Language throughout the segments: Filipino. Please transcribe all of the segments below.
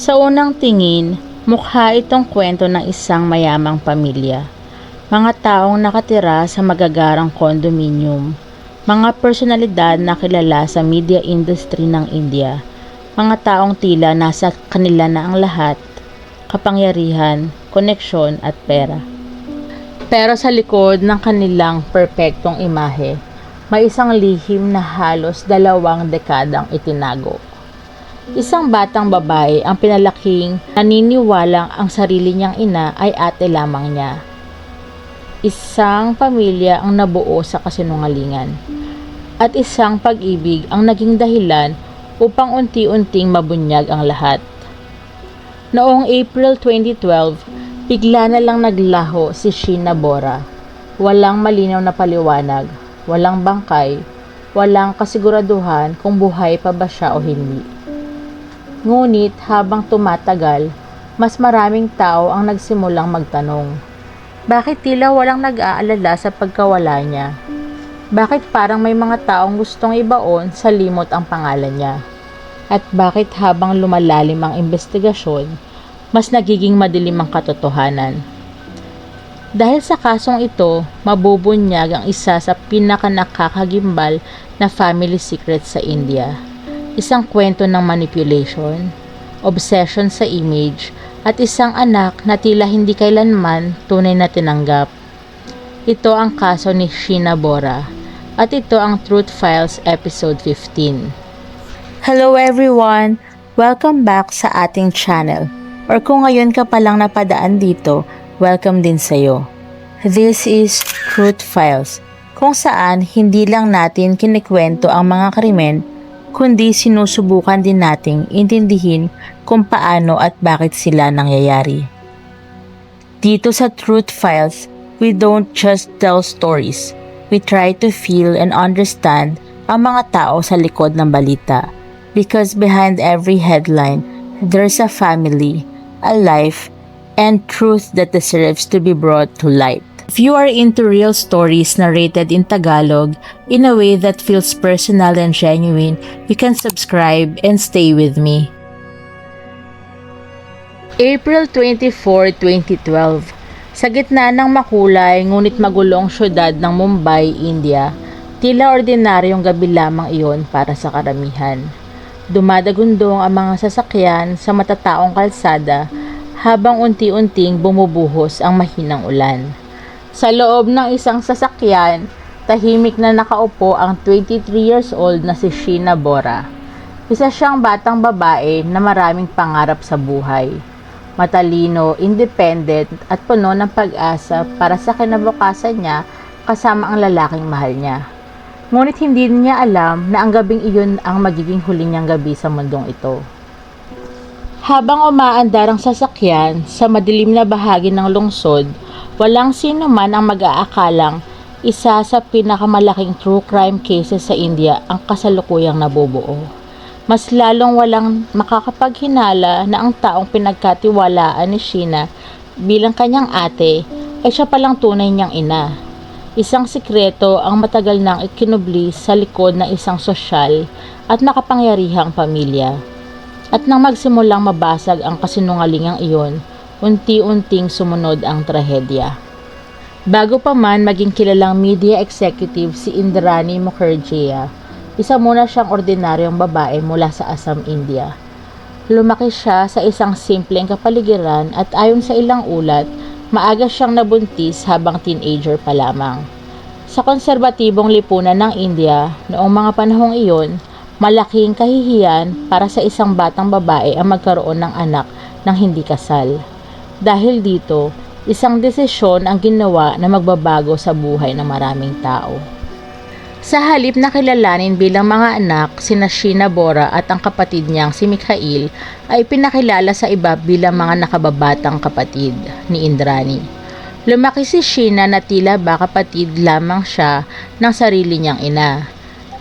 Sa unang tingin, mukha itong kwento ng isang mayamang pamilya. Mga taong nakatira sa magagarang condominium, mga personalidad na kilala sa media industry ng India, mga taong tila nasa kanila na ang lahat, kapangyarihan, koneksyon at pera. Pero sa likod ng kanilang perpektong imahe, may isang lihim na halos 2 dekadang itinago. Isang batang babae ang pinalaking naniniwalang ang sarili niyang ina ay ate lamang niya. Isang pamilya ang nabuo sa kasinungalingan. At isang pag-ibig ang naging dahilan upang unti-unting mabunyag ang lahat. Noong April 2012, bigla na lang naglaho si Sheena Bora. Walang malinaw na paliwanag, walang bangkay, walang kasiguraduhan kung buhay pa ba siya o hindi. Ngunit habang tumatagal, mas maraming tao ang nagsimulang magtanong. Bakit tila walang nag-aalala sa pagkawala niya? Bakit parang may mga taong gustong ibaon sa limot ang pangalan niya? At bakit habang lumalalim ang investigasyon, mas nagiging madilim ang katotohanan? Dahil sa kasong ito, mabubunyag ang isa sa pinakanakakagimbal na family secret sa India. Isang kwento ng manipulation, obsession sa image, at isang anak na tila hindi kailanman tunay na tinanggap. Ito ang kaso ni Sheena Bora, at ito ang Truth Files Episode 15. Hello everyone! Welcome back sa ating channel. Or kung ngayon ka palang napadaan dito, welcome din sa'yo. This is Truth Files, kung saan hindi lang natin kinikwento ang mga krimen, kundi sinusubukan din nating intindihin kung paano at bakit sila nangyayari. Dito sa Truth Files, we don't just tell stories. We try to feel and understand ang mga tao sa likod ng balita. Because behind every headline, there's a family, a life, and truth that deserves to be brought to light. If you are into real stories narrated in Tagalog in a way that feels personal and genuine, you can subscribe and stay with me. April 24, 2012. Sa gitna ng makulay ngunit magulong syudad ng Mumbai, India, tila ordinaryong gabi lamang iyon para sa karamihan. Dumadagundong ang mga sasakyan sa matataong kalsada habang unti-unting bumubuhos ang mahinang ulan. Sa loob ng isang sasakyan, tahimik na nakaupo ang 23 years old na si Sheena Bora. Isa siyang batang babae na maraming pangarap sa buhay. Matalino, independent at puno ng pag-asa para sa kinabukasan niya kasama ang lalaking mahal niya. Ngunit hindi niya alam na ang gabing iyon ang magiging huli niyang gabi sa mundong ito. Habang umaandar ang sasakyan sa madilim na bahagi ng lungsod, walang sino man ang mag-aakalang isa sa pinakamalaking true crime cases sa India ang kasalukuyang nabubuo. Mas lalong walang makakapaghinala na ang taong pinagkatiwalaan ni Sheena bilang kanyang ate ay siya palang tunay niyang ina. Isang sikreto ang matagal nang ikinubli sa likod ng isang sosyal at makapangyarihang pamilya. At nang magsimulang mabasag ang kasinungalingang iyon, unti-unting sumunod ang trahedya. Bago pa man maging kilalang media executive si Indrani Mukherjee, isa muna siyang ordinaryong babae mula sa Assam, India. Lumaki siya sa isang simpleng kapaligiran at ayon sa ilang ulat, maaga siyang nabuntis habang teenager pa lamang. Sa konserbatibong lipunan ng India, noong mga panahong iyon, malaking kahihiyan para sa isang batang babae ang magkaroon ng anak nang hindi kasal. Dahil dito, isang desisyon ang ginawa na magbabago sa buhay ng maraming tao. Sa halip na kilalanin bilang mga anak sina Sheena Bora at ang kapatid niyang si Mikhail, ay pinakilala sa iba bilang mga nakababatang kapatid ni Indrani. Lumaki si Sheena na tila ba kapatid lamang siya ng sarili niyang ina.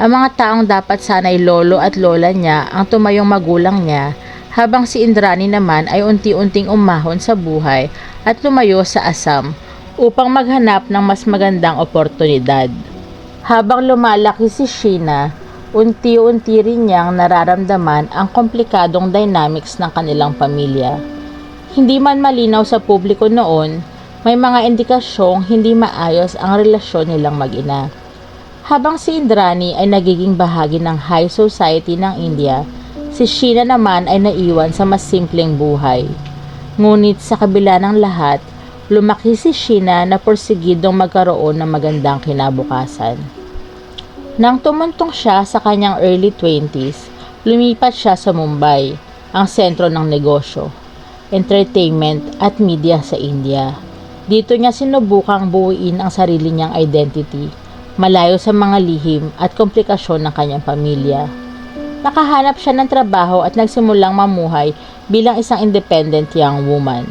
Ang mga taong dapat sanay lolo at lola niya ang tumayong magulang niya, habang si Indrani naman ay unti-unting umahon sa buhay at lumayo sa Assam upang maghanap ng mas magandang oportunidad. Habang lumalaki si Sheena, Unti-unti rin niyang nararamdaman ang komplikadong dynamics ng kanilang pamilya. Hindi man malinaw sa publiko noon, may mga indikasyong hindi maayos ang relasyon nilang mag-ina. Habang si Indrani ay nagiging bahagi ng high society ng India, si Sheena naman ay naiwan sa mas simpleng buhay. Ngunit sa kabila ng lahat, lumaki si Sheena na porsigidong magkaroon ng magandang kinabukasan. Nang tumuntong siya sa kanyang early 20s, lumipat siya sa Mumbai, ang sentro ng negosyo, entertainment at media sa India. Dito niya sinubukang buuin ang sarili niyang identity, malayo sa mga lihim at komplikasyon ng kanyang pamilya. Nakahanap siya ng trabaho at nagsimulang mamuhay bilang isang independent young woman.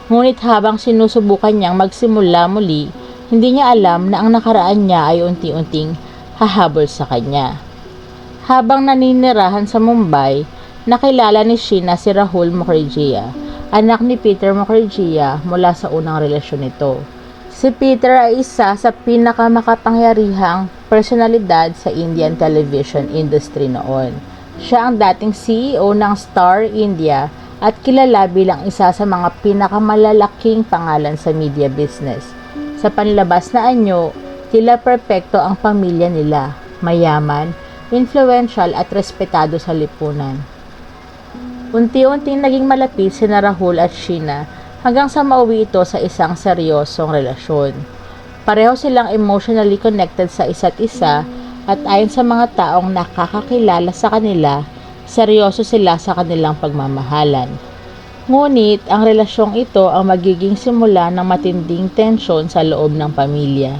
Ngunit habang sinusubukan niyang magsimula muli, hindi niya alam na ang nakaraan niya ay unti-unting hahabol sa kanya. Habang naninirahan sa Mumbai, nakilala ni Sheena si Rahul Mukherjee, anak ni Peter Mukherjee mula sa unang relasyon nito. Si Peter ay isa sa pinakamakapangyarihang personalidad sa Indian television industry noon. Siya ang dating CEO ng Star India at kilala bilang isa sa mga pinakamalalaking pangalan sa media business. Sa panlabas na anyo, tila perpekto ang pamilya nila, mayaman, influential at respetado sa lipunan. Unti-unting naging malapit sina Rahul at Sheena hanggang sa mauwi ito sa isang seryosong relasyon. Pareho silang emotionally connected sa isa't isa at ayon sa mga taong nakakakilala sa kanila, seryoso sila sa kanilang pagmamahalan. Ngunit ang relasyong ito ang magiging simula ng matinding tensyon sa loob ng pamilya.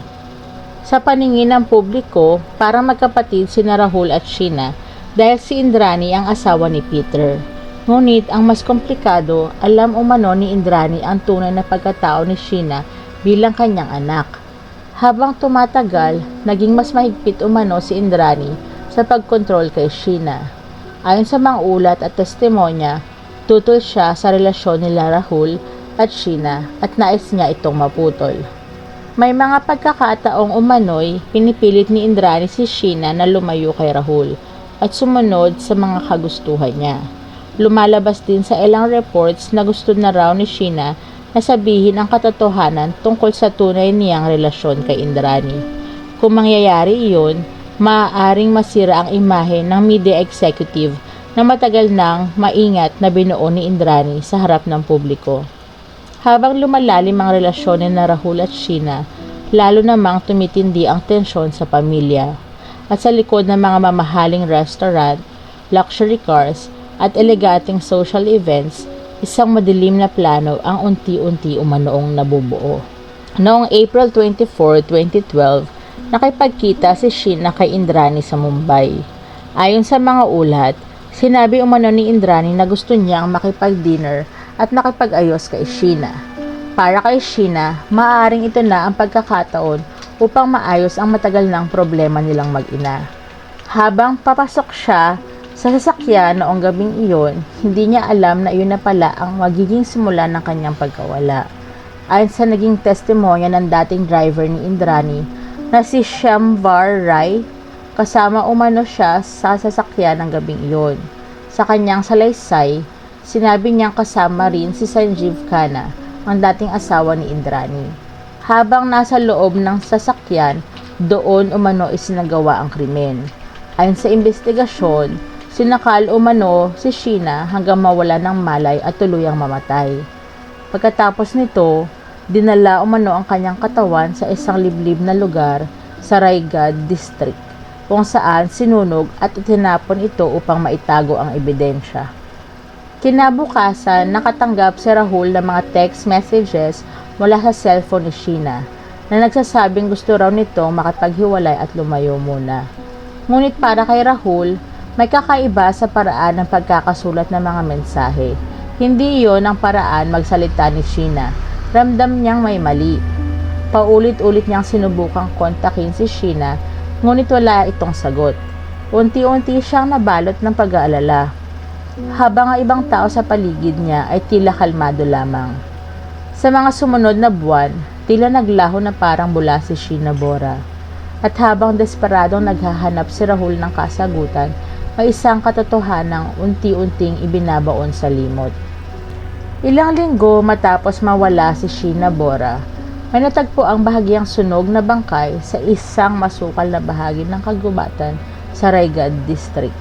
Sa paningin ng publiko, parang magkapatid sina Rahul at Sheena dahil si Indrani ang asawa ni Peter. Ngunit ang mas komplikado, alam umano ni Indrani ang tunay na pagkatao ni Sheena bilang kanyang anak. Habang tumatagal, naging mas mahigpit umano si Indrani sa pagkontrol kay Sheena. Ayon sa mga ulat at testimonya, tutol siya sa relasyon nila Rahul at Sheena at nais niya itong maputol. May mga pagkakataong umano'y pinipilit ni Indrani si Sheena na lumayo kay Rahul at sumunod sa mga kagustuhan niya. Lumalabas din sa ilang reports na gusto na raw ni Sheena na sabihin ang katotohanan tungkol sa tunay niyang relasyon kay Indrani. Kung mangyayari iyon, maaaring masira ang imahe ng media executive na matagal nang maingat na binuo ni Indrani sa harap ng publiko. Habang lumalalim ang relasyon ni Rahul at Sheena, lalo namang tumitindi ang tensyon sa pamilya. At sa likod ng mga mamahaling restaurant, luxury cars, at eleganting social events, isang madilim na plano ang unti-unti umanoong nabubuo. Noong April 24, 2012, nakipagkita si Sheena kay Indrani sa Mumbai. Ayon sa mga ulat, sinabi umano ni Indrani na gusto niyang makipag-dinner at makipag-ayos kay Sheena. Para kay Sheena, maaaring ito na ang pagkakataon upang maayos ang matagal ng problema nilang mag-ina. Habang papasok siya sa sasakyan noong gabing iyon, hindi niya alam na iyon na pala ang magiging simula ng kanyang pagkawala. Ayon sa naging testimonya ng dating driver ni Indrani na si Shyamvar Rai, kasama umano siya sa sasakyan ng gabing iyon. Sa kanyang salaysay, sinabi niyang kasama rin si Sanjeev Khanna, ang dating asawa ni Indrani. Habang nasa loob ng sasakyan, doon umano isinagawa ang krimen. Ayon sa investigasyon, sinakal umano si Sheena hanggang mawala ng malay at tuluyang mamatay. Pagkatapos nito, dinala umano ang kanyang katawan sa isang liblib na lugar sa Raigad District, kung saan sinunog at itinapon ito upang maitago ang ebidensya. Kinabukasan, nakatanggap si Rahul ng mga text messages mula sa cellphone ni Sheena na nagsasabing gusto raw nitong makipaghiwalay at lumayo muna. Ngunit para kay Rahul, may kakaiba sa paraan ng pagkakasulat ng mga mensahe. Hindi iyon ang paraan magsalita ni Sheena. Ramdam niyang may mali. Paulit-ulit niyang sinubukang kontakin si Sheena, ngunit wala itong sagot. Unti-unti siyang nabalot ng pag-aalala, habang ang ibang tao sa paligid niya ay tila kalmado lamang. Sa mga sumunod na buwan, tila naglaho na parang bula si Sheena Bora. At habang desperadong naghahanap si Rahul ng kasagutan, may isang katotohanang unti-unting ibinabaon sa limot. Ilang linggo matapos mawala si Sheena Bora, may natagpo ang bahagyang sunog na bangkay sa isang masukal na bahagi ng kagubatan sa Raigad District.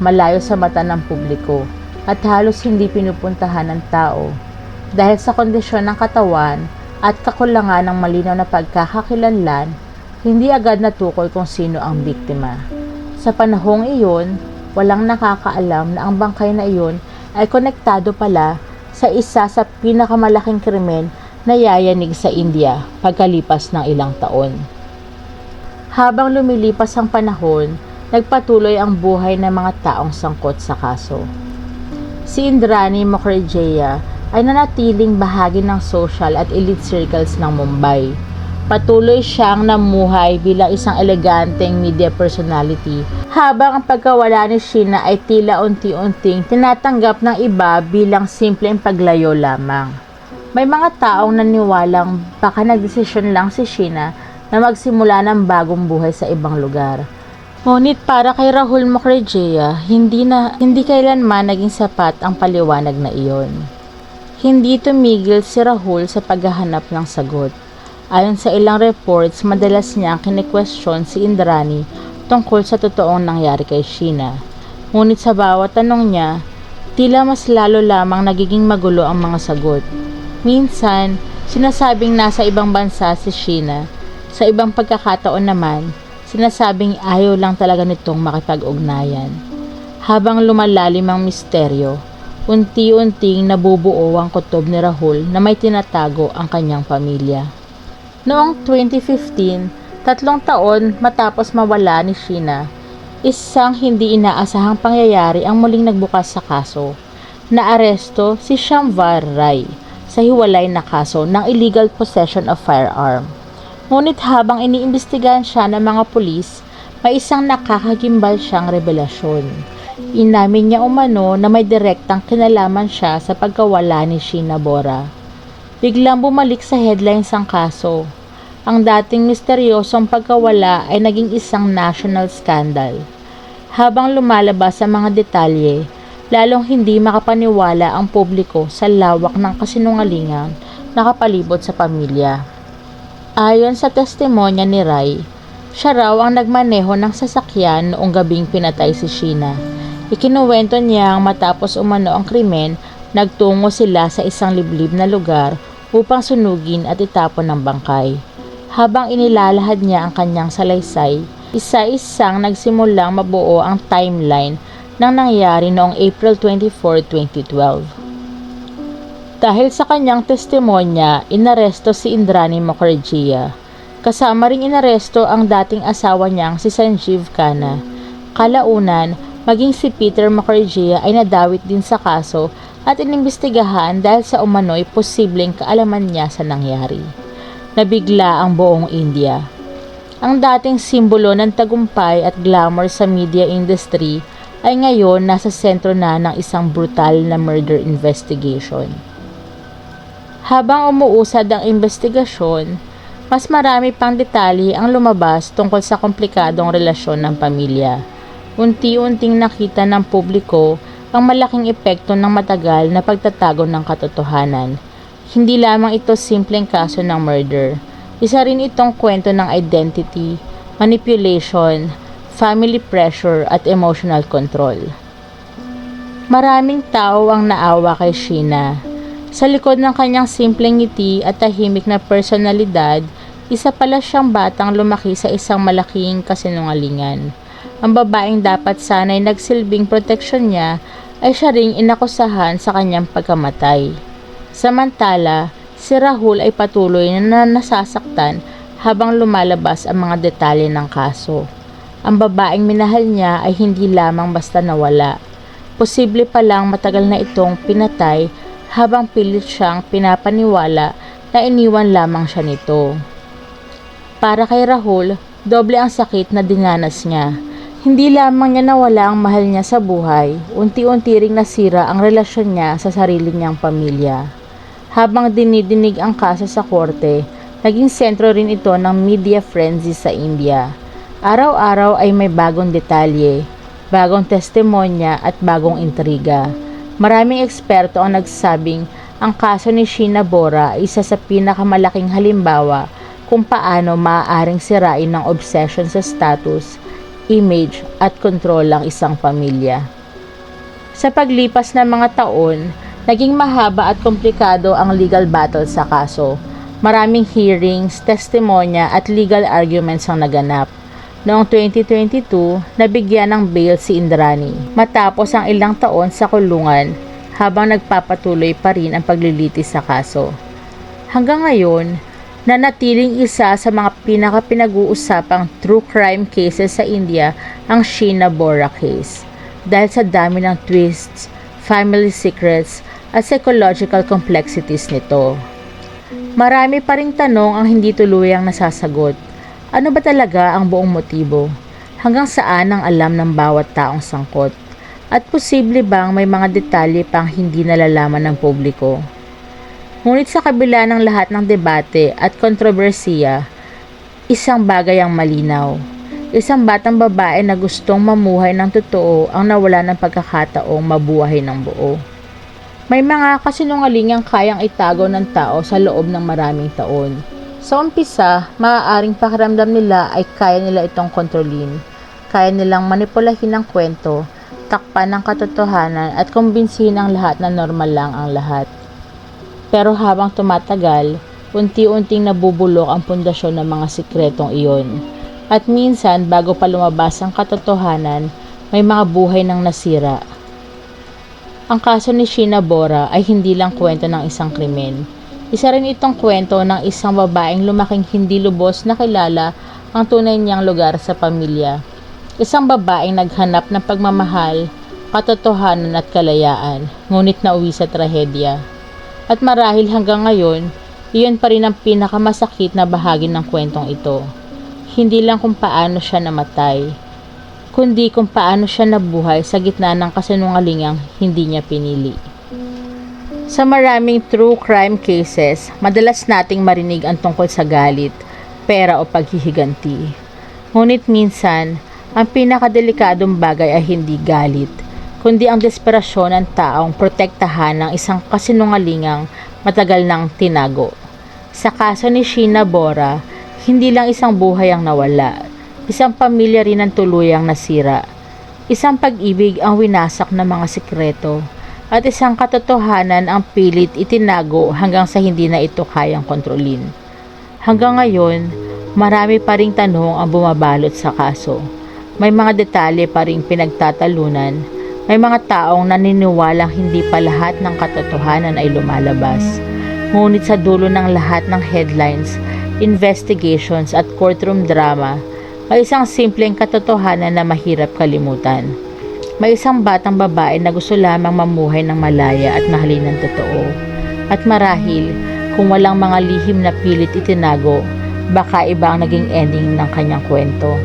Malayo sa mata ng publiko at halos hindi pinupuntahan ng tao dahil sa kondisyon ng katawan at kakulangan ng malinaw na pagkakakilanlan, hindi agad natukoy kung sino ang biktima. Sa panahong iyon, walang nakakaalam na ang bangkay na iyon ay konektado pala sa isa sa pinakamalaking krimen na yayanig sa India pagkalipas ng ilang taon. Habang lumilipas ang panahon, nagpatuloy ang buhay ng mga taong sangkot sa kaso. Si Indrani Mukherjee ay nanatiling bahagi ng social at elite circles ng Mumbai. Patuloy siyang namuhay bilang isang eleganteng media personality habang ang pagkawala ni Sheena ay tila unti-unting tinatanggap ng iba bilang simpleng paglayo lamang. May mga taong naniwalang baka nagdesisyon lang si Sheena na magsimula ng bagong buhay sa ibang lugar. Ngunit para kay Rahul Mukherjee, hindi kailanman naging sapat ang paliwanag na iyon. Hindi tumigil si Rahul sa paghahanap ng sagot. Ayon sa ilang reports, madalas niyang kine-question si Indrani tungkol sa totoong nangyari kay Sheena. Ngunit sa bawat tanong niya, tila mas lalo lamang nagiging magulo ang mga sagot. Minsan, sinasabing nasa ibang bansa si Sheena. Sa ibang pagkakataon naman, sinasabing ayaw lang talaga nitong makipag-ugnayan. Habang lumalalim ang misteryo, unti-unting nabubuo ang kutob ni Rahul na may tinatago ang kanyang pamilya. Noong 2015, 3 taon matapos mawala ni Sheena, isang hindi inaasahang pangyayari ang muling nagbukas sa kaso. Naaresto si Shamvar Rai sa hiwalay na kaso ng illegal possession of firearm. Ngunit habang iniimbestigahan siya ng mga pulis, may isang nakakagimbal siyang revelasyon. Inamin niya umano na may direktang kinalaman siya sa pagkawala ni Sheena Bora. Biglang bumalik sa headlines ang kaso. Ang dating misteryosong pagkawala ay naging isang national scandal. Habang lumalabas ang mga detalye, lalong hindi makapaniwala ang publiko sa lawak ng kasinungalingang nakapalibot sa pamilya. Ayon sa testimonya ni Rai, siya raw ang nagmaneho ng sasakyan noong gabing pinatay si Sheena. Ikinuwento niyang matapos umano ang krimen, nagtungo sila sa isang liblib na lugar upang sunugin at itapon ng bangkay. Habang inilalahad niya ang kanyang salaysay, isa-isang nagsimulang mabuo ang timeline ng nangyari noong April 24, 2012. Dahil sa kanyang testimonya, inaresto si Indrani Mukherjee. Kasama ring inaresto ang dating asawa niyang si Sanjeev Khanna. Kalaunan, maging si Peter Mukherjee ay nadawit din sa kaso at inimbestigahan dahil sa umano'y posibleng kaalaman niya sa nangyari. Nabigla ang buong India. Ang dating simbolo ng tagumpay at glamour sa media industry ay ngayon nasa sentro na ng isang brutal na murder investigation. Habang umuusad ang investigasyon, mas marami pang detalye ang lumabas tungkol sa komplikadong relasyon ng pamilya. Unti-unting nakita ng publiko ang malaking epekto ng matagal na pagtatago ng katotohanan. Hindi lamang ito simpleng kaso ng murder. Isa rin itong kwento ng identity, manipulation, family pressure at emotional control. Maraming tao ang naawa kay Sheena. Sa likod ng kanyang simpleng ngiti at tahimik na personalidad, isa pala siyang batang lumaki sa isang malaking kasinungalingan. Ang babaeng dapat sana'y nagsilbing proteksyon niya ay siya ring inakusahan sa kanyang pagkamatay. Samantala, si Rahul ay patuloy na nasasaktan habang lumalabas ang mga detalye ng kaso. Ang babaeng minahal niya ay hindi lamang basta nawala. Posible palang matagal na itong pinatay habang pilit siyang pinapaniwala na iniwan lamang siya nito. Para kay Rahul, doble ang sakit na dinanas niya. Hindi lamang niya nawala ang mahal niya sa buhay, unti-unti ring nasira ang relasyon niya sa sarili niyang pamilya. Habang dinidinig ang kaso sa korte, Naging sentro rin ito ng media frenzy sa India. Araw-araw ay may bagong detalye, bagong testimonya at bagong intriga. Maraming eksperto ang nagsabing ang kaso ni Sheena Bora ay isa sa pinakamalaking halimbawa kung paano maaaring sirain ng obsession sa status, image at kontrol ang isang pamilya. Sa paglipas ng mga taon, naging mahaba at komplikado ang legal battle sa kaso. Maraming hearings, testimonya at legal arguments ang naganap. Noong 2022, nabigyan ng bail si Indrani matapos ang ilang taon sa kulungan habang nagpapatuloy pa rin ang paglilitis sa kaso. Hanggang ngayon, nanatiling isa sa mga pinaka-pinag-uusapang true crime cases sa India ang Sheena Bora case dahil sa dami ng twists, family secrets at psychological complexities nito. Marami pa ring tanong ang hindi tuluyang nasasagot. Ano ba talaga ang buong motibo? Hanggang saan ang alam ng bawat taong sangkot? At posible bang may mga detalye pang hindi nalalaman ng publiko? Ngunit sa kabila ng lahat ng debate at kontrobersiya, isang bagay ang malinaw. Isang batang babae na gustong mamuhay ng totoo ang nawala ng pagkakataong mabuhay ng buo. May mga kasinungalingang kayang itago ng tao sa loob ng maraming taon. Sa umpisa, maaaring pakiramdam nila ay kaya nila itong kontrolin. Kaya nilang manipulahin ang kwento, takpan ng katotohanan at kumbinsihin ang lahat na normal lang ang lahat. Pero habang tumatagal, unti-unting nabubulok ang pundasyon ng mga sikretong iyon. At minsan, bago pa lumabas ang katotohanan, may mga buhay nang nasira. Ang kaso ni Sheena Bora ay hindi lang kwento ng isang krimen. Isa rin itong kwento ng isang babaeng lumaking hindi lubos na kilala ang tunay niyang lugar sa pamilya. Isang babaeng naghanap ng pagmamahal, katotohanan at kalayaan, ngunit nauwi sa trahedya. At marahil hanggang ngayon, iyon pa rin ang pinakamasakit na bahagi ng kwentong ito. Hindi lang kung paano siya namatay, kundi kung paano siya nabuhay sa gitna ng kasinungalingang hindi niya pinili. Sa maraming true crime cases, madalas nating marinig ang tungkol sa galit, pera o paghihiganti. Ngunit minsan, ang pinakadelikadong bagay ay hindi galit, kundi ang desperasyon ng taong protektahan ng isang kasinungalingang matagal nang tinago. Sa kaso ni Sheena Bora, hindi lang isang buhay ang nawala, isang pamilya rin ang tuluyang nasira, isang pag-ibig ang winasak ng mga sikreto, at isang katotohanan ang pilit itinago hanggang sa hindi na ito kayang kontrolin. Hanggang ngayon, marami pa ring tanong ang bumabalot sa kaso. May mga detalye pa ring pinagtatalunan. May mga taong naniniwalang hindi pa lahat ng katotohanan ay lumalabas. Ngunit sa dulo ng lahat ng headlines, investigations at courtroom drama, may isang simpleng katotohanan na mahirap kalimutan. May isang batang babae na gusto lamang mamuhay ng malaya at mahalin ng totoo. At marahil, kung walang mga lihim na pilit itinago, baka iba ang naging ending ng kanyang kwento.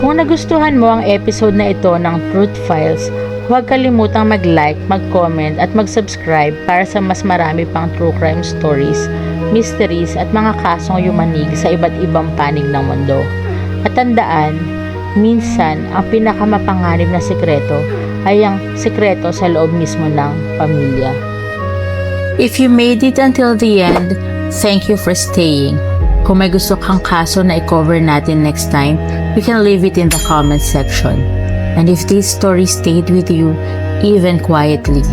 Kung nagustuhan mo ang episode na ito ng Truth Files, huwag kalimutang mag-like, mag-comment at mag-subscribe para sa mas marami pang true crime stories, mysteries at mga kasong yumanig sa iba't ibang panig ng mundo. At tandaan, minsan, ang pinakamapanganib na sikreto ay ang sikreto sa loob mismo ng pamilya. If you made it until the end, thank you for staying. Kung may gusto kang kaso na i-cover natin next time, you can leave it in the comment section. And if this story stayed with you, even quietly,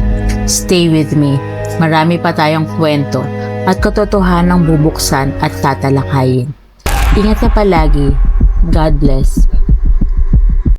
stay with me. Marami pa tayong kwento at katotohanang bubuksan at tatalakayin. Ingat ka palagi. God bless.